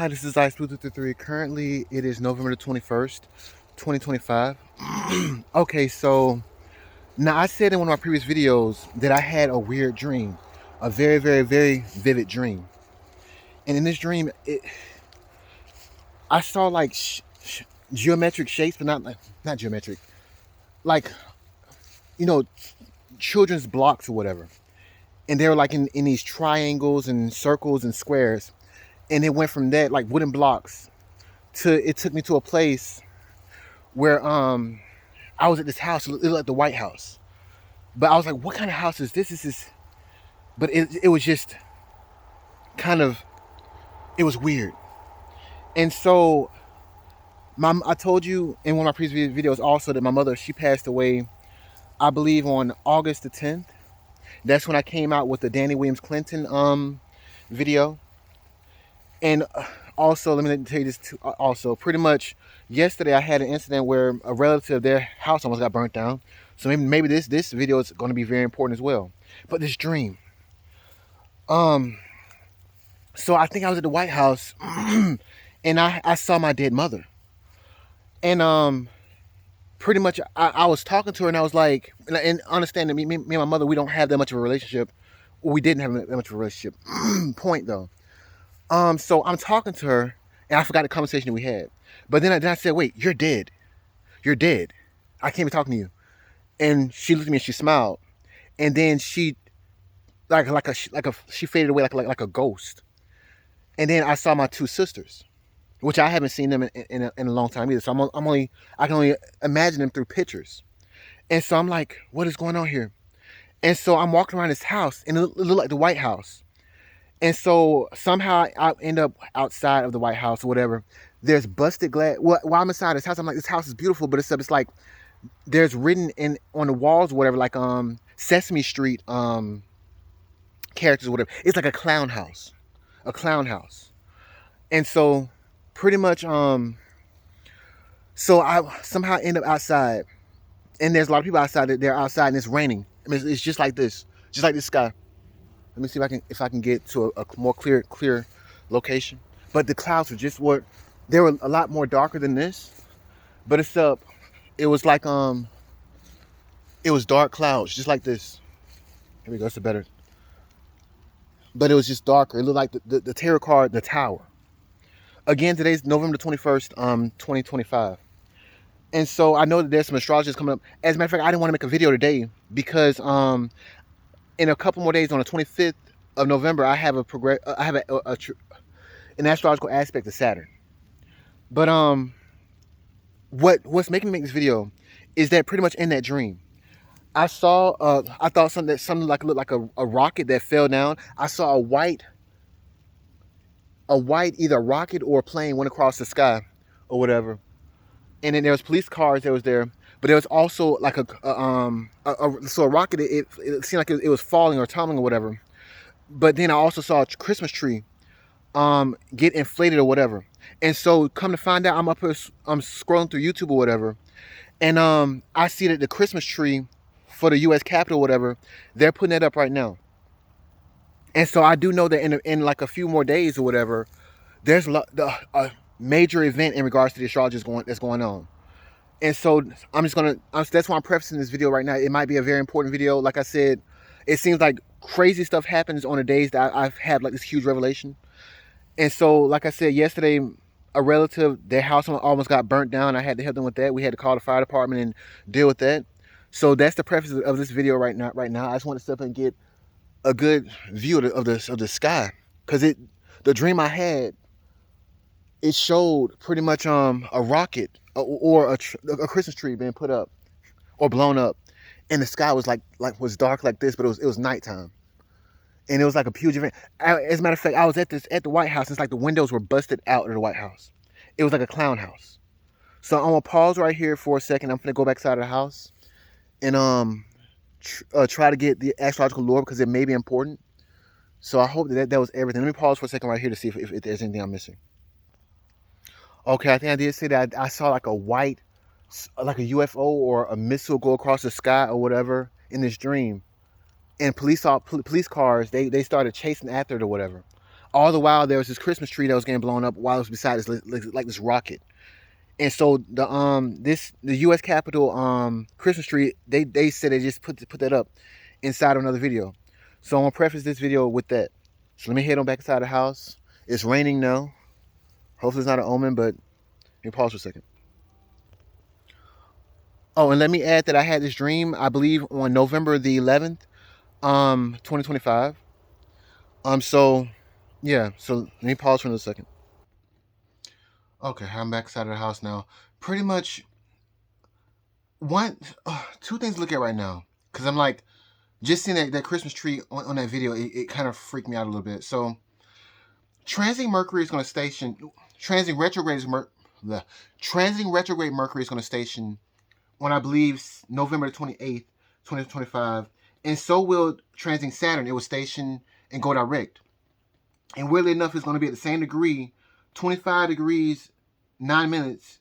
Hi, this is Ice233. Currently, it is November the 21st, 2025. Okay, so now I said in one of my previous videos that I had a weird dream, a very, very, very vivid dream. And in this dream, I saw like geometric shapes, but not geometric, like, you know, children's blocks or whatever. And they were like in these triangles and circles and squares. And it went from that, like wooden blocks, to it took me to a place where I was at this house. It looked like the White House, but I was like, "What kind of house is this?" This is, but it was just kind of, it was weird. And so, I told you in one of my previous videos also that my mother, she passed away, I believe on August the 10th. That's when I came out with the Danny Williams Clinton video. And also, let me tell you this too. Also, pretty much yesterday I had an incident where a relative, their house almost got burnt down. So maybe this video is going to be very important as well. But this dream, so I think I was at the White House, and I saw my dead mother, and pretty much I was talking to her, and I was like, and understand that me and my mother, we don't have that much of a relationship. We didn't have that much of a relationship. Point though. So I'm talking to her, and I forgot the conversation that we had. But then I said, "Wait, you're dead. You're dead. I can't be talking to you." And she looked at me and she smiled, and then she she faded away like a ghost. And then I saw my two sisters, which I haven't seen them in a long time either. So I can only imagine them through pictures. And so I'm like, what is going on here? And so I'm walking around this house, and it looked like the White House. And so somehow I end up outside of the White House or whatever. There's busted glass. Well, while I'm inside this house, I'm like, this house is beautiful, but it's like there's written in on the walls or whatever, like Sesame Street characters or whatever. It's like a clown house, a clown house. And so pretty much so I somehow end up outside, and there's a lot of people outside. That they're outside, and it's raining. I mean, it's just like this sky. Let me see if I can get to a more clear location. But the clouds were they were a lot more darker than this. But it's up. It was like it was dark clouds, just like this. Here we go. It's a better. But it was just darker. It looked like the tarot card, the Tower. Again, today's November 21st, 2025. And so I know that there's some astrologers coming up. As a matter of fact, I didn't want to make a video today because in a couple more days, on the 25th of November, I have an astrological aspect of Saturn. But what's making me make this video is that pretty much in that dream, I saw I thought something like looked like a rocket that fell down. I saw a white either a rocket or a plane went across the sky or whatever. And then there was police cars that was there, but there was also like so a rocket. It seemed like it was falling or tumbling or whatever. But then I also saw a Christmas tree get inflated or whatever. And so come to find out, I'm scrolling through YouTube or whatever, and I see that the Christmas tree for the U.S. Capitol or whatever, they're putting that up right now. And so I do know that in like a few more days or whatever, there's a major event in regards to the astrology that's going on. And so that's why I'm prefacing this video right now. It might be a very important video. Like I said, it seems like crazy stuff happens on the days that I've had like this huge revelation. And so, like I said, yesterday, a relative, their house almost got burnt down. I had to help them with that. We had to call the fire department and deal with that. So that's the preface of this video right now. I just want to step up and get a good view of the sky, because the dream I had, it showed pretty much a rocket or a Christmas tree being put up or blown up, and the sky was was dark like this, but it was nighttime, and it was like a huge event. As a matter of fact, I was at the White House. And it's like the windows were busted out of the White House. It was like a clown house. So I'm gonna pause right here for a second. I'm gonna go back inside of the house and try to get the astrological lore, because it may be important. So I hope that was everything. Let me pause for a second right here to see if there's anything I'm missing. Okay, I think I did say that I saw like a white, like a UFO or a missile go across the sky or whatever in this dream. And police cars, they started chasing after it or whatever. All the while, there was this Christmas tree that was getting blown up while it was beside this like this rocket. And so the U.S. Capitol Christmas tree, they said they just put that up inside of another video. So I'm gonna preface this video with that. So let me head on back inside the house. It's raining now. Hopefully it's not an omen, but let me pause for a second. Oh, and let me add that I had this dream, I believe, on November the 11th, 2025. So yeah. So let me pause for another second. Okay, I'm back inside of the house now. Pretty much two things to look at right now, because I'm like, just seeing that Christmas tree on that video, it kind of freaked me out a little bit. So transiting Mercury is going to station, transiting retrograde Mercury is going to station on, I believe, November 28th, 2025, and so will transiting Saturn. It will station and go direct. And weirdly enough, it's going to be at the same degree, 25 degrees, 9 minutes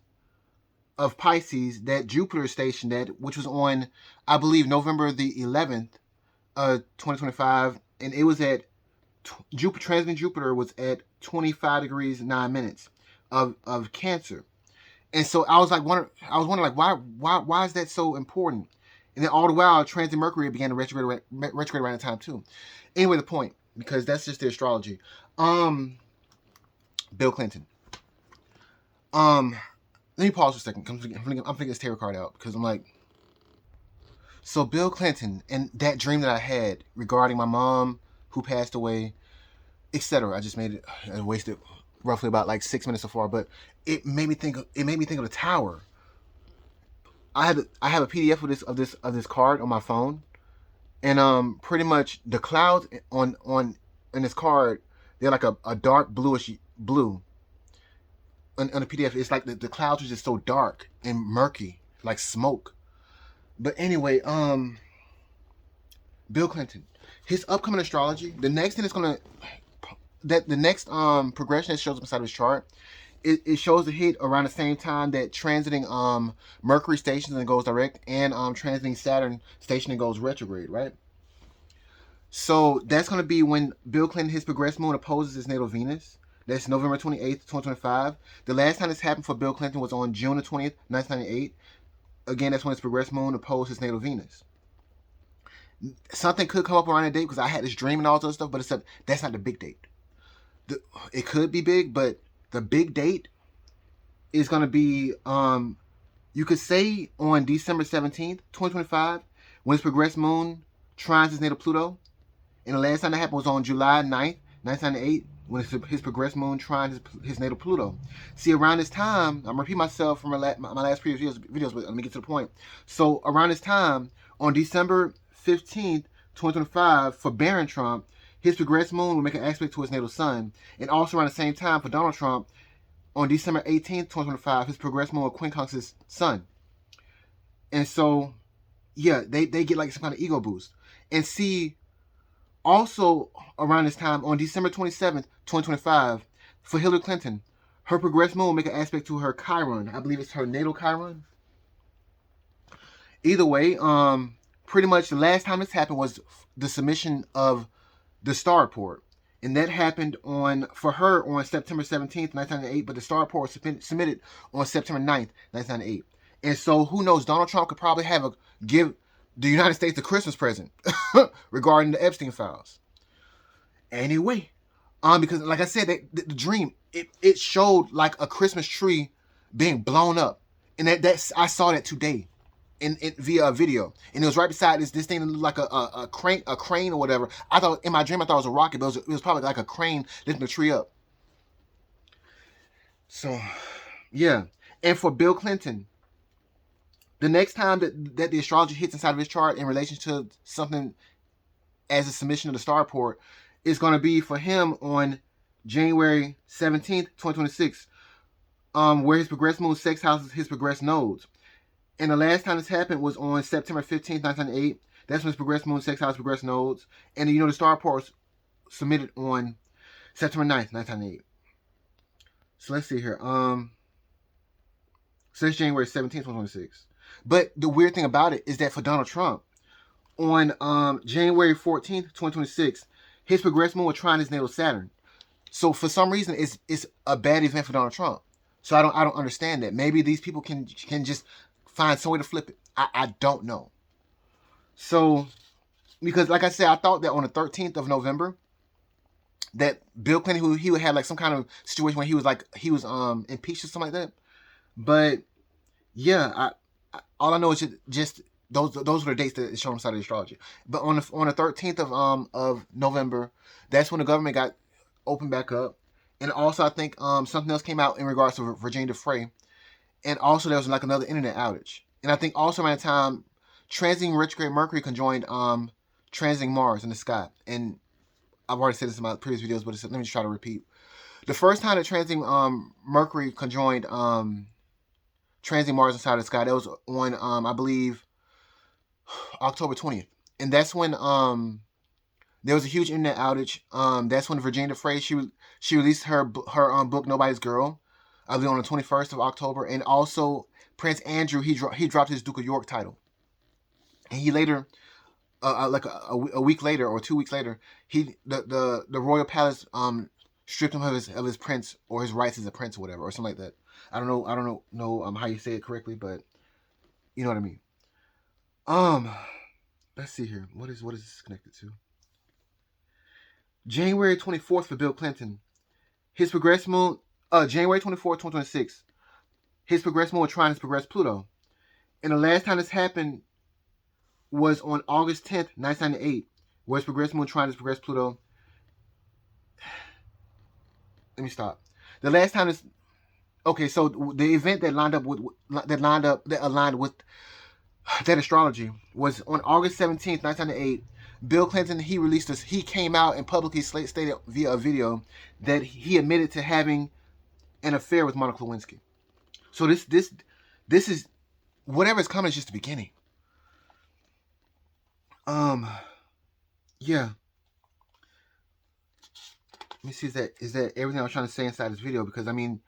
of Pisces that Jupiter stationed at, which was on, I believe, November the 11th, 2025, and it was at transiting Jupiter was at 25 degrees 9 minutes of Cancer. And so I was wondering like, why is that so important? And then all the while, transit Mercury began to retrograde around the time too. Anyway, the point, because that's just the astrology. Bill Clinton. Let me pause for a second. I'm thinking this tarot card out because I'm like, so Bill Clinton and that dream that I had regarding my mom who passed away, etc. I just made it. I wasted roughly about like 6 minutes so far, but it made me think. It made me think of the tower. I have a PDF of this card on my phone, and pretty much the clouds on in this card, they're like a dark bluish blue. On the PDF, it's like the clouds are just so dark and murky, like smoke. But anyway, Bill Clinton, his upcoming astrology, the next thing is gonna the next progression that shows up inside of his chart, it shows a hit around the same time that transiting Mercury stations and goes direct, and transiting Saturn station and goes retrograde, right? So that's gonna be when Bill Clinton, his progressed moon opposes his natal Venus. That's November 28th, 2025. The last time this happened for Bill Clinton was on June the 20th, 1998. Again, that's when his progressed moon opposed his natal Venus. Something could come up around that date because I had this dream and all this other stuff, but that's not the big date. It could be big, but the big date is going to be, you could say, on December 17th, 2025, when his progressed moon trines his natal Pluto. And the last time that happened was on July 9th, 1998, when his progressed moon trines his natal Pluto. See, around this time, I'm going to repeat myself from my last previous videos, but let me get to the point. So around this time, on December 15th, 2025, for Barron Trump, his progressed moon will make an aspect to his natal sun. And also around the same time, for Donald Trump, on December 18th, 2025, his progressed moon will quincunx his sun. And so, yeah, they get like some kind of ego boost. And see, also around this time, on December 27th, 2025, for Hillary Clinton, her progressed moon will make an aspect to her Chiron. I believe it's her natal Chiron. Either way, pretty much the last time this happened was the submission of the Star Report. And that happened for her on September 17th, 1998, but the Star Report was submitted on September 9th, 1998. And so, who knows, Donald Trump could probably give the United States a Christmas present regarding the Epstein files. Anyway, because like I said, the dream, it showed like a Christmas tree being blown up. And I saw that today. Via a video, and it was right beside this thing that looked like a crane or whatever. In my dream I thought it was a rocket, but it was probably like a crane lifting the tree up. So, yeah. And for Bill Clinton, the next time that the astrology hits inside of his chart in relation to something as a submission of the Star Report is going to be for him on January 17th, 2026, where his progressed moon sextiles his progressed nodes. And the last time this happened was on September 15th, 1998. That's when his progressed moon sextiles progressed nodes. And the Star Report was submitted on September 9th, 1998. So let's see here. So that's January 17th, 2026. But the weird thing about it is that for Donald Trump, on January 14th, 2026, his progressed moon will trine his natal Saturn. So for some reason, it's a bad event for Donald Trump. So I don't understand that. Maybe these people can just find some way to flip it. I don't know. So because like I said, I thought that on the 13th of November that Bill Clinton, who he would have like some kind of situation where he was impeached or something like that. But yeah, all I know is just those were the dates that show inside of the astrology. But on the 13th of November, that's when the government got opened back up, and also I think something else came out in regards to Virginia DeFrey, and also there was like another internet outage, and I think also around the time transiting retrograde Mercury conjoined transiting Mars in the sky, and I've already said this in my previous videos, but let me just try to repeat. The first time that transiting Mercury conjoined transiting Mars inside the sky, that was on I believe October 20th, and that's when there was a huge internet outage. That's when Virginia DeFrey she released her book Nobody's Girl, I believe on the 21st of October, and also Prince Andrew he dropped his Duke of York title, and he later. Like a week later or 2 weeks later, the royal palace stripped him of his prince or his rights as a prince or whatever or something like that. I don't know how you say it correctly, but you know what I mean. Let's see here. What is this connected to? January 24th for Bill Clinton. His progressed moon. January 24th, 2026. His progressed moon will trine his progressed Pluto, and the last time this happened was on August 10th, 1998, where his progressed moon trine his progressed Pluto. Let me stop. The last time this. Okay, so the event that aligned with that astrology was on August 17th, 1998. Bill Clinton he came out and publicly stated via a video that he admitted to having an affair with Monica Lewinsky. So this is whatever is coming is just the beginning. Yeah. Let me see, is that everything I was trying to say inside this video? Because I mean,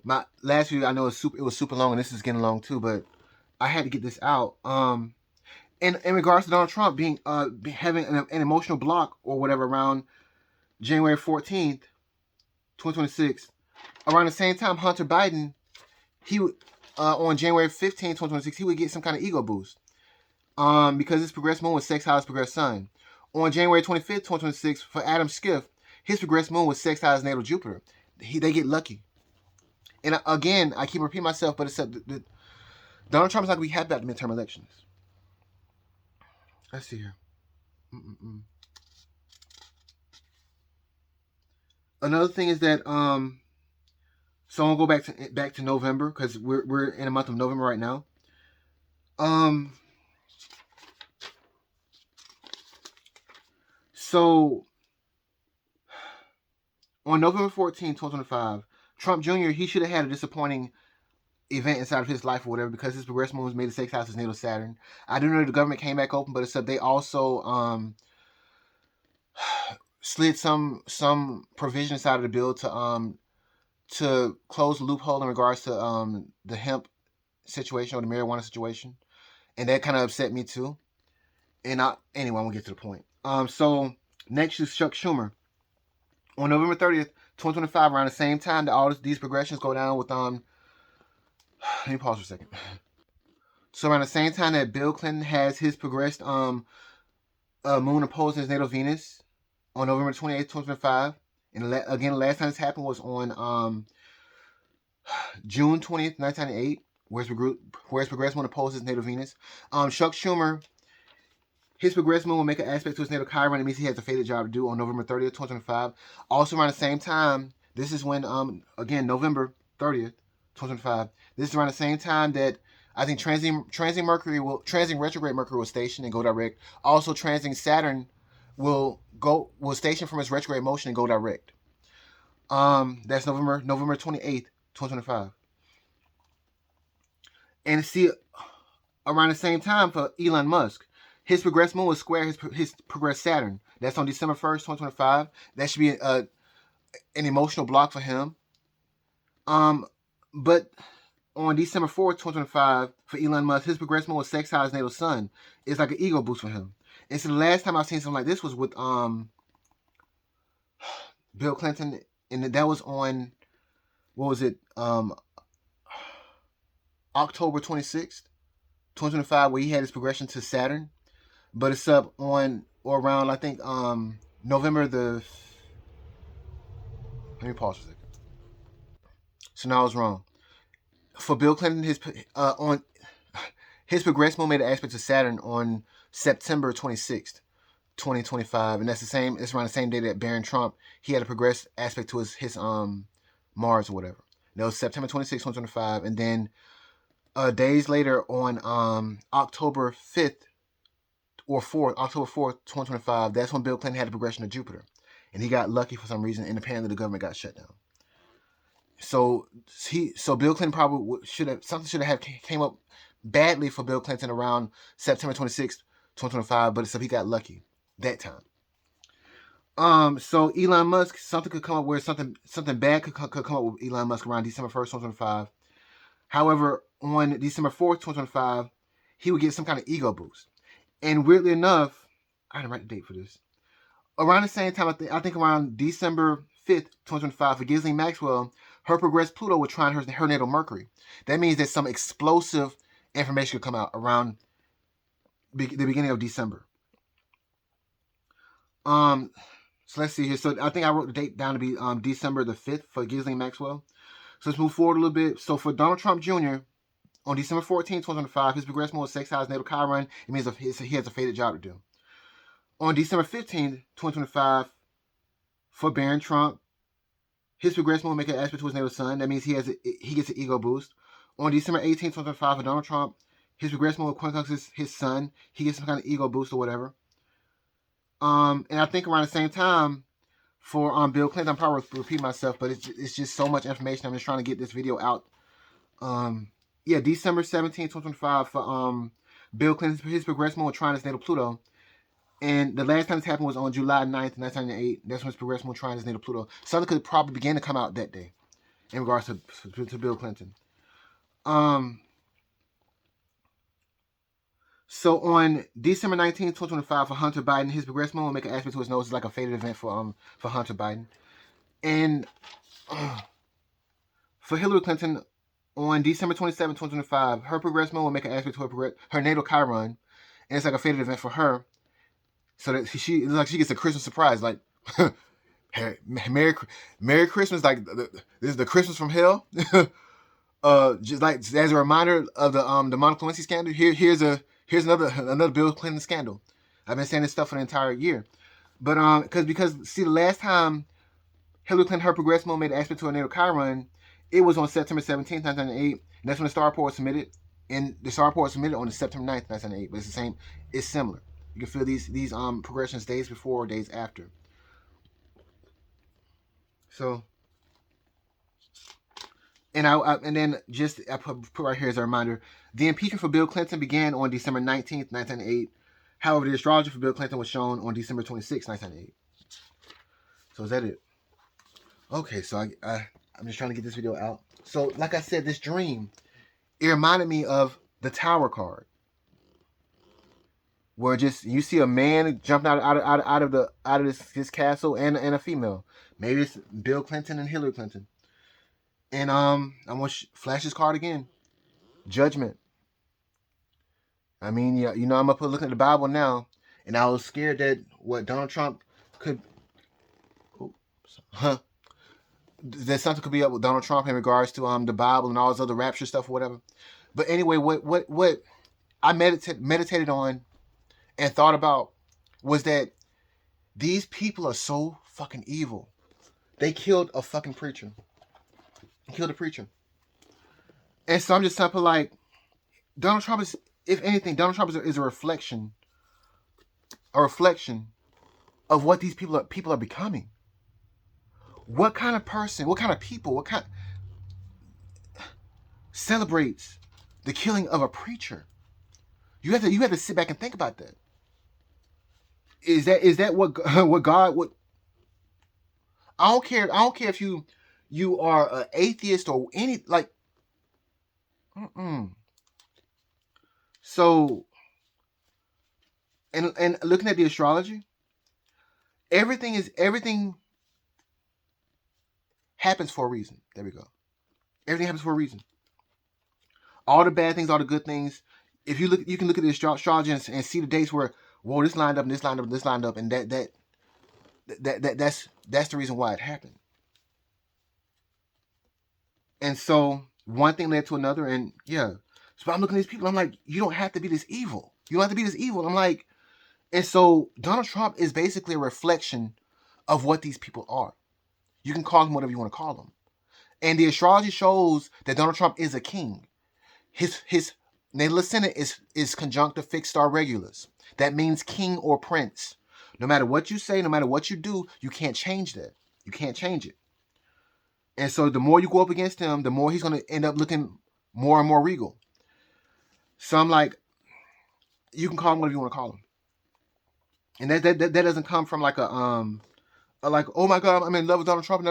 my last video I know it was super long, and this is getting long too, but I had to get this out. In regards to Donald Trump being having an emotional block or whatever around January 14th, 2026, around the same time Hunter Biden, he on January 15th, 2026, he would get some kind of ego boost. Because his progressed moon was sextile his progressed sun. On January 25th, 2026, for Adam Schiff, his progressed moon was sextile his natal Jupiter. They get lucky. And again, I keep repeating myself, but except that Donald Trump is not going to be happy about the midterm elections. Let's see here. Another thing is that so I'll go back to November because we're in the month of November right now. So on November 14, 2025, Trump Jr. he should have had a disappointing event inside of his life or whatever because his progressed moon was made a sixth house his natal Saturn. I do know the government came back open, but except they also slid some provision inside of the bill to close the loophole in regards to the hemp situation or the marijuana situation, and that kind of upset me too. And anyway, I'm gonna get to the point. So next is Chuck Schumer. On November 30th, 2025, around the same time that all these progressions go down with let me pause for a second. So around the same time that Bill Clinton has his progressed moon opposed his natal Venus on November 28th, 2025. And again, the last time this happened was on June 20th, 1998, where his progressed moon opposed his natal Venus. Chuck Schumer, his progressed moon will make an aspect to his natal Chiron. It means he has a fated job to do on November 30th, 2025. Also around the same time, this is when, again, November 30th, 2025. This is around the same time that I think transiting retrograde Mercury will station and go direct. Also, transiting Saturn will station from its retrograde motion and go direct. That's November 28th, 2025. And see, around the same time for Elon Musk, his progressed moon will square his progressed Saturn. That's on December 1st, 2025. That should be an emotional block for him. But on December 4th, 2025, for Elon Musk, his progressed moon was sextile his natal sun. It's like an ego boost for him. And so the last time I've seen something like this was with Bill Clinton and that was on, what was it, October 26th, 2025, where he had his progression to Saturn. But it's up on or around, I think, November the. Let me pause for a second. So now I was wrong. For Bill Clinton, his progression made an aspect to Saturn on September 26th, 2025, and that's the same. It's around the same day that Barron Trump, he had a progress aspect to his Mars or whatever. That was September 26th, 2025, and then days later on October 5th or 4th, October 4th, 2025, that's when Bill Clinton had a progression to Jupiter, and he got lucky for some reason, and apparently the government got shut down. So Bill Clinton probably should have came up badly for Bill Clinton around September 26th, 2025, but he got lucky that time. So Elon Musk, something could come up where something bad could come up with Elon Musk around December 1st, 2025. However, on December 4th, 2025, he would get some kind of ego boost. And weirdly enough, I didn't write the date for this. Around the same time, I think around December 5th, 2025, for Ghislaine Maxwell, her progressed Pluto would trine her natal Mercury. That means that some explosive information could come out around the beginning of December. So let's see here. So I think I wrote the date down to be December the 5th for Ghislaine Maxwell. So let's move forward a little bit. So for Donald Trump Jr., on December 14th, 2025, his progressed mode 6 hours natal Chiron. It means he has a fated job to do. On December 15th, 2025, for Barron Trump, his progression will make an aspect to his natal sun. That means he gets an ego boost. On December 18th, 2025, for Donald Trump, his progression will quincunx his sun. He gets some kind of ego boost or whatever. And I think around the same time for Bill Clinton, I'm probably repeating myself, but it's just so much information. I'm just trying to get this video out. December 17th, 2025 for Bill Clinton, his progression will trine his natal Pluto. And the last time this happened was on July 9th, 1998. That's when his progression will trine his natal Pluto. Something could probably begin to come out that day in regards to Bill Clinton. So on December 19th, 2025, for Hunter Biden, his progression will make an aspect to his nose. It's like a fated event for Hunter Biden. And for Hillary Clinton, on December 27th, 2025, her progression will make an aspect to her natal Chiron. And it's like a fated event for her. So that she gets a Christmas surprise, like Merry Christmas, like this is the Christmas from hell. Just like as a reminder of the Monica Lewinsky scandal. Here's another Bill Clinton scandal. I've been saying this stuff for the entire year, but because see, the last time Hillary Clinton, her progressive mode made an aspect to her natal Chiron, it was on September 17th, 1998, and that's when the star report was submitted. And the star report was submitted on September 9th, 1998, but it's the same. It's similar. You can feel these progressions days before or days after. So, and then I put right here as a reminder, the impeachment for Bill Clinton began on December 19th, 1998. However, the astrology for Bill Clinton was shown on December 26th, 1998. So is that it? Okay, so I'm just trying to get this video out. So, like I said, this dream, it reminded me of the Tower card, where just you see a man jumping out of this castle and a female. Maybe it's Bill Clinton and Hillary Clinton. And I'm gonna flash this card again. Judgment. I mean, yeah, I'm up looking at the Bible now, and I was scared that what Donald Trump could, that something could be up with Donald Trump in regards to the Bible and all this other rapture stuff or whatever. But anyway, what I meditated on and thought about was that these people are so fucking evil. They killed a fucking preacher. Killed a preacher. And so I'm just simply like, Donald Trump is, if anything, Donald Trump is a reflection of what these people are becoming. What kind of person, what kind of people, what kind celebrates the killing of a preacher? You have to sit back and think about that. Is that what God would? I don't care if you are an atheist or any like. So, and looking at the astrology, everything happens for a reason. There we go. Everything happens for a reason. All the bad things, all the good things. If you look, you can look at the astrology and see the dates where, whoa, this lined up, and this lined up, and this lined up, and that's the reason why it happened. And so one thing led to another, and yeah. So I'm looking at these people, I'm like, you don't have to be this evil. You don't have to be this evil. I'm like, and so Donald Trump is basically a reflection of what these people are. You can call him whatever you want to call him. And the astrology shows that Donald Trump is a king. His natal ascendant is conjunctive fixed star Regulus. That means king or prince. No matter what you say, no matter what you do, you can't change that. You can't change it. And so the more you go up against him, the more he's going to end up looking more and more regal. So I'm like, you can call him whatever you want to call him. And that doesn't come from like like, oh my God, I'm in love with Donald Trump.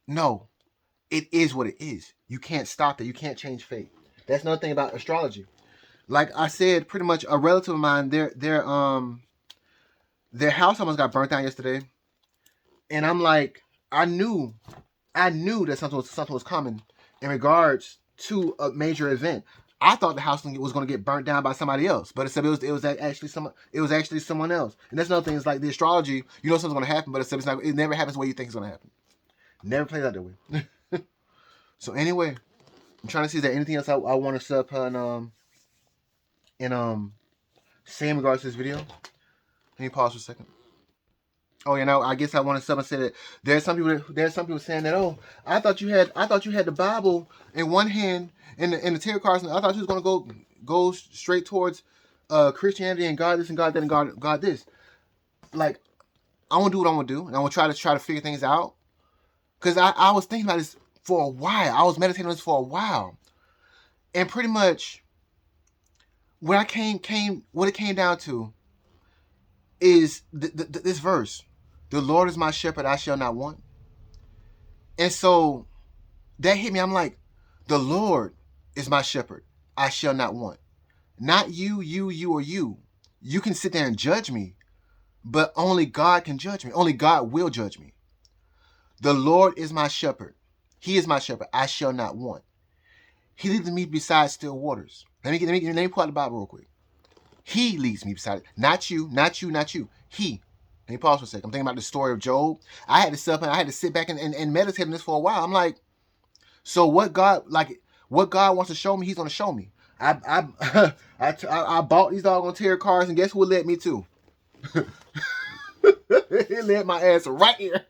No, it is what it is. You can't stop that. You can't change fate. That's another thing about astrology. Like I said, pretty much a relative of mine, their house almost got burnt down yesterday. And I'm like, I knew that something was coming in regards to a major event. I thought the house was going to get burnt down by somebody else, but it was actually someone else. And that's another thing. It's like the astrology. You know something's going to happen, but it never happens the way you think it's going to happen. Never plays out that way. So anyway, I'm trying to see if there's anything else I want to set up say in regards to this video. Let me pause for a second. Oh, you know, I guess I want to say that there's some people saying that, oh, I thought you had the Bible in one hand and the tarot cards, and I thought you was gonna go straight towards Christianity and God this and God that and God this. Like, I want to do what I want to do, and I want to try to figure things out. Because I was thinking about this for a while. I was meditating on this for a while, and pretty much what it came down to is this verse: "The Lord is my shepherd; I shall not want." And so that hit me. I'm like, the Lord is my shepherd; I shall not want. Not you, or you. You can sit there and judge me, but only God can judge me. Only God will judge me. The Lord is my shepherd. He is my shepherd. I shall not want. He leads me beside still waters. Let me pull out the Bible real quick. He leads me beside it. Not you. He. Let me pause for a second. I'm thinking about the story of Job. I had to sit back and meditate on this for a while. I'm like, so what God wants to show me, he's going to show me. I bought these doggone tarot cards, and guess who it led me to? It led my ass right here.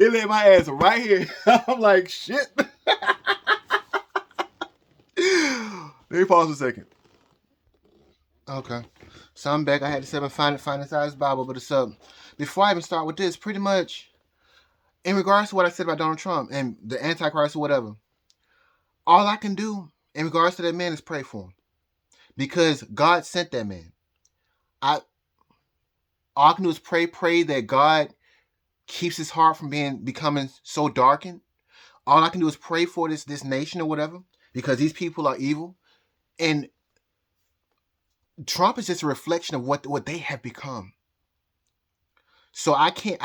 It led my ass right here. I'm like, shit. Let me pause for a second. Okay. So I'm back. I had to sit and find this Bible, but it's before I even start with this, pretty much in regards to what I said about Donald Trump and the Antichrist or whatever, all I can do in regards to that man is pray for him. Because God sent that man. All I can do is pray that God keeps his heart from becoming so darkened. All I can do is pray for this nation or whatever, because these people are evil. And Trump is just a reflection of what they have become. So I can't,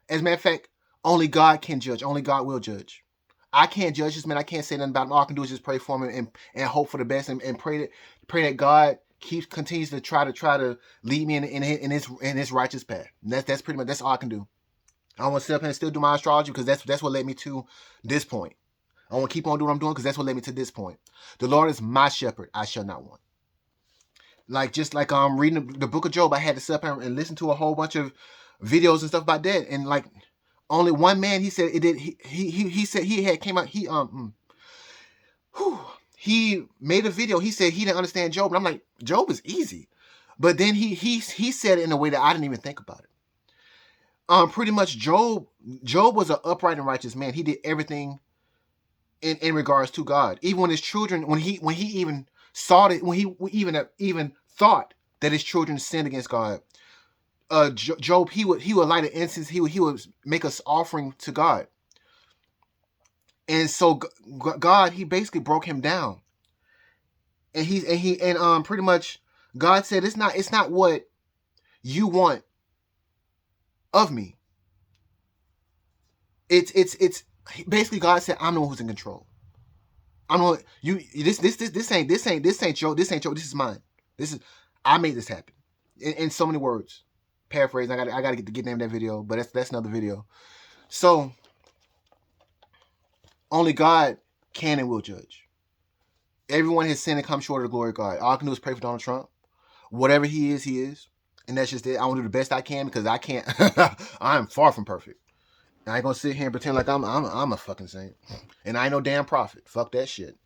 as a matter of fact, only God can judge. Only God will judge. I can't judge this man. I can't say nothing about him. All I can do is just pray for him and hope for the best and pray that God continues to try to lead me in his righteous path. And that's pretty much, that's all I can do. I want to sit up and still do my astrology because that's what led me to this point. I want to keep on doing what I'm doing because that's what led me to this point. The Lord is my shepherd; I shall not want. Just like reading the book of Job, I had to sit up and listen to a whole bunch of videos and stuff about that. And like only one man, he said it did. He said he had came out. He made a video. He said he didn't understand Job, and I'm like, Job is easy, but then he said it in a way that I didn't even think about it. Pretty much Job was an upright and righteous man. He did everything in regards to God. Even when his children, when he even saw it, when he even thought that his children sinned against God, Job, he would light an incense. He would make us offering to God. And so God, he basically broke him down. And pretty much God said, it's not what you want of me. It's basically God said, I'm the one who's in control. I'm the one, this ain't your, this is mine. This is, I made this happen. In so many words. Paraphrase, I gotta get the name of that video, but that's another video. So only God can and will judge. Everyone has sinned and come short of the glory of God. All I can do is pray for Donald Trump. Whatever he is, he is. And that's just it. I want to do the best I can because I can't. I'm far from perfect. I ain't gonna sit here and pretend like I'm a fucking saint. And I ain't no damn prophet. Fuck that shit.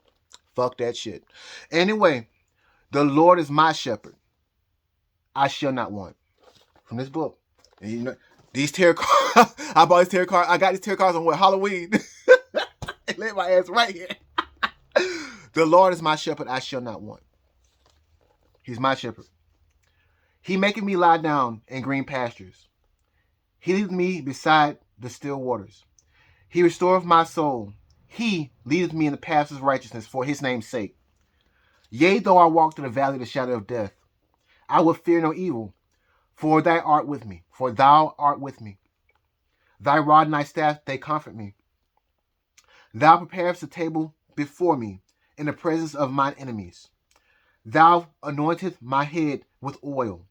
Fuck that shit. Anyway, the Lord is my shepherd. I shall not want. From this book. And you know, these tarot cards, I bought these tarot cards. I got these tarot cards on what? Halloween. Lay my ass right here. The Lord is my shepherd. I shall not want. He's my shepherd. He maketh me lie down in green pastures. He leadeth me beside the still waters. He restoreth my soul. He leadeth me in the paths of righteousness for his name's sake. Yea, though I walk through the valley of the shadow of death, I will fear no evil, for thou art with me. For thou art with me. Thy rod and thy staff, they comfort me. Thou preparest a table before me in the presence of mine enemies. Thou anointest my head with oil.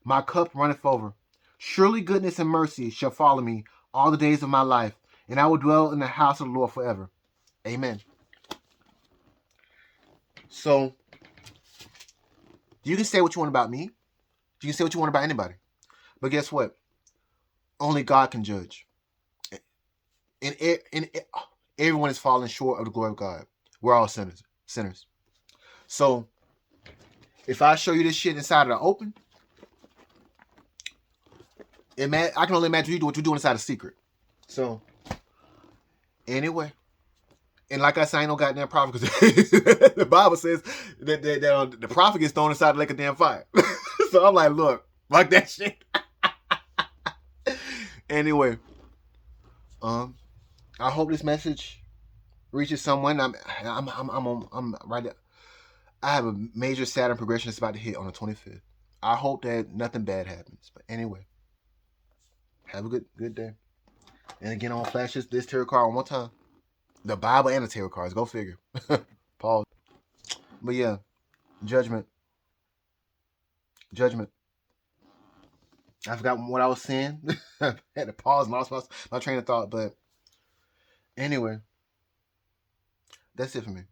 My cup runneth over. Surely goodness and mercy shall follow me all the days of my life, and I will dwell in the house of the Lord forever. Amen. So, you can say what you want about me. You can say what you want about anybody. But guess what? Only God can judge. And everyone is falling short of the glory of God. We're all sinners. So, if I show you this shit inside of the open, I can only imagine you do what you're doing inside a secret. So, anyway. And like I said, I ain't no goddamn prophet because the Bible says that the prophet gets thrown inside the lake of damn fire. So I'm like, look, fuck that shit. Anyway, I hope this message reaches someone. I'm right there. I have a major Saturn progression that's about to hit on the 25th. I hope that nothing bad happens. But anyway, have a good day. And again, I'm gonna flash this tarot card one more time. The Bible and the tarot cards. Go figure. Pause. But yeah, judgment. I forgot what I was saying. I had to pause my train of thought. But anyway, that's it for me.